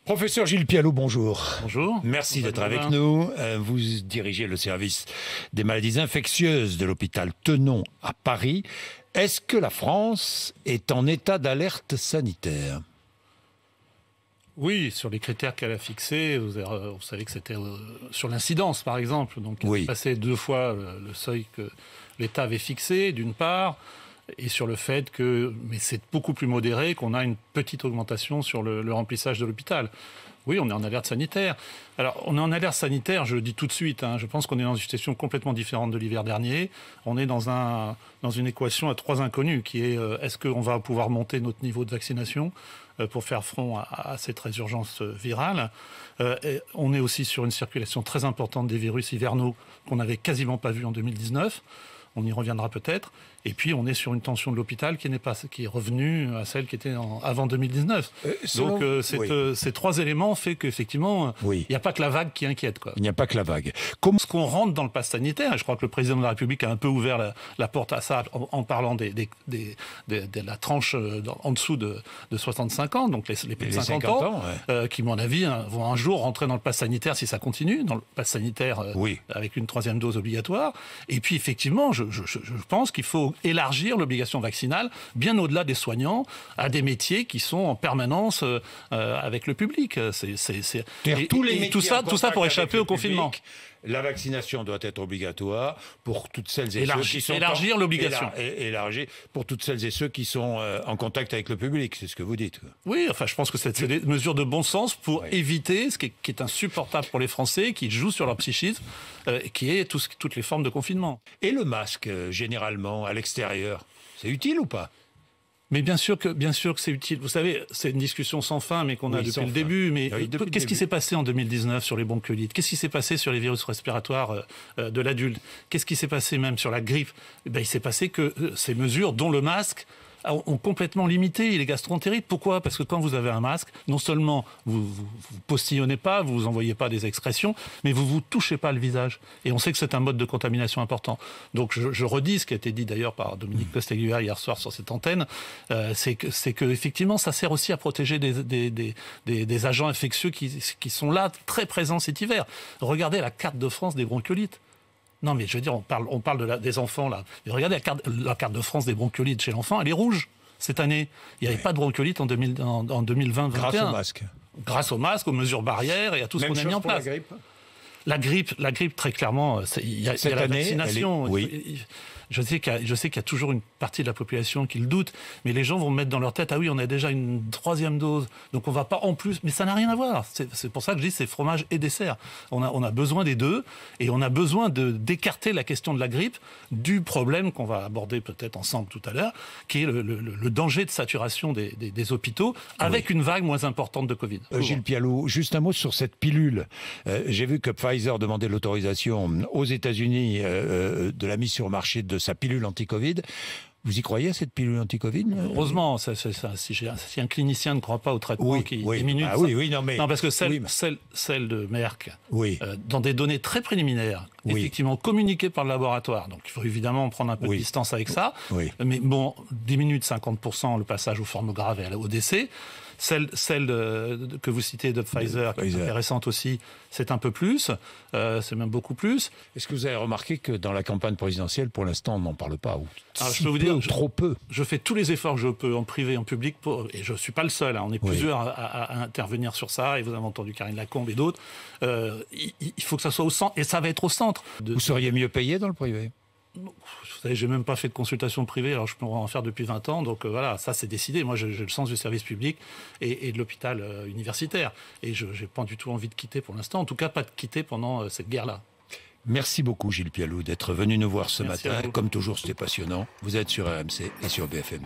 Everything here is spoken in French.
Professeur Gilles Pialot, bonjour. Bonjour. Merci d'être avec nous. Vous dirigez le service des maladies infectieuses de l'hôpital Tenon à Paris. Est-ce que la France est en état d'alerte sanitaire ? Oui, sur les critères qu'elle a fixés, vous savez que c'était sur l'incidence, par exemple. Donc, oui. Passer 2 fois le seuil que l'État avait fixé, d'une part, et sur le fait que, mais c'est beaucoup plus modéré, qu'on a une petite augmentation sur le remplissage de l'hôpital. Oui, on est en alerte sanitaire. Alors, on est en alerte sanitaire, je le dis tout de suite, je pense qu'on est dans une situation complètement différente de l'hiver dernier. On est dans une équation à 3 inconnus, qui est est-ce qu'on va pouvoir monter notre niveau de vaccination pour faire front à cette résurgence virale. On est aussi sur une circulation très importante des virus hivernaux qu'on n'avait quasiment pas vu en 2019. On y reviendra peut-être. Et puis, on est sur une tension de l'hôpital qui est revenue à celle qui était avant 2019. Donc, ces 3 éléments font qu'effectivement, il n'y a pas que la vague qui inquiète, quoi. Il n'y a pas que la vague. Ce qu'on rentre dans le pass sanitaire, et je crois que le président de la République a un peu ouvert la porte à ça en parlant de la tranche en dessous de 65 ans, donc les plus de 50 ans, qui, à mon avis, vont un jour rentrer dans le pass sanitaire si ça continue, dans le pass sanitaire avec une 3e dose obligatoire. Et puis, effectivement, je pense qu'il faut élargir l'obligation vaccinale bien au-delà des soignants à des métiers qui sont en permanence avec le public. Tout ça pour échaper au confinement. La vaccination doit être obligatoire pour toutes celles et ceux qui sont... Élargir l'obligation. Élargir pour toutes celles et ceux qui sont en contact avec le public, c'est ce que vous dites. Oui, enfin, je pense que c'est des mesures de bon sens pour éviter ce qui est insupportable pour les Français, qui jouent sur leur psychisme, qui est toutes les formes de confinement. Et le masque, généralement, à l'extérieur, c'est utile ou pas ? Mais bien sûr que c'est utile. Vous savez, c'est une discussion sans fin, mais qu'on a depuis le début. Mais qu'est-ce qui s'est passé en 2019 sur les bronchiolites ? Qu'est-ce qui s'est passé sur les virus respiratoires de l'adulte ? Qu'est-ce qui s'est passé même sur la grippe ? Il s'est passé que ces mesures, dont le masque, ont complètement limité les gastroentérites. Pourquoi ? Parce que quand vous avez un masque, non seulement vous postillonnez pas, vous envoyez pas des excrétions, mais vous touchez pas le visage. Et on sait que c'est un mode de contamination important. Donc je redis ce qui a été dit d'ailleurs par Dominique Costegluer hier soir sur cette antenne, c'est que effectivement ça sert aussi à protéger des agents infectieux qui sont là très présents cet hiver. Regardez la carte de France des bronchiolites. Non, mais je veux dire, on parle des enfants, là. Et regardez la carte de France des bronchiolites chez l'enfant, elle est rouge cette année. Il n'y avait pas de bronchiolite en 2020-2021. Grâce au masque. Grâce au masque, aux mesures barrières et à tout ce qu'on a mis en place. La grippe, très clairement, il y a la vaccination. Je sais qu'il y a toujours une partie de la population qui le doute, mais les gens vont mettre dans leur tête, ah oui, on a déjà une 3e dose, donc on va pas en plus, mais ça n'a rien à voir. C'est pour ça que je dis c'est fromage et dessert. On a besoin des deux, et on a besoin d'écarter la question de la grippe du problème qu'on va aborder peut-être ensemble tout à l'heure, qui est le danger de saturation des hôpitaux, avec une vague moins importante de Covid. Gilles Pialot, juste un mot sur cette pilule. J'ai vu que Pfizer demandait l'autorisation aux États-Unis de la mise sur le marché de sa pilule anti-Covid. Vous y croyez, cette pilule anti-Covid ? Heureusement, si un clinicien ne croit pas au traitement qui diminue... Non, parce que celle de Merck, dans des données très préliminaires, effectivement communiquées par le laboratoire, donc il faut évidemment prendre un peu de distance avec ça, mais bon, diminue de 50% le passage aux formes graves et au décès. Celle que vous citez de Pfizer, qui est intéressante aussi, c'est un peu plus, c'est même beaucoup plus. Est-ce que vous avez remarqué que dans la campagne présidentielle, pour l'instant, on n'en parle pas, ou je peux vous dire, trop peu ? Je fais tous les efforts que je peux, en privé, en public, et je ne suis pas le seul, on est plusieurs à intervenir sur ça, et vous avez entendu Karine Lacombe et d'autres. Il faut que ça soit au centre, et ça va être au centre. Vous seriez mieux payé dans le privé ? Vous savez, j'ai même pas fait de consultation privée, alors je peux en faire depuis 20 ans, donc voilà, ça c'est décidé. Moi, j'ai le sens du service public et de l'hôpital universitaire. Et je n'ai pas du tout envie de quitter pour l'instant, en tout cas pas de quitter pendant cette guerre-là. Merci beaucoup Gilles Pialot d'être venu nous voir ce matin. Comme toujours, c'était passionnant. Vous êtes sur RMC et sur BFM.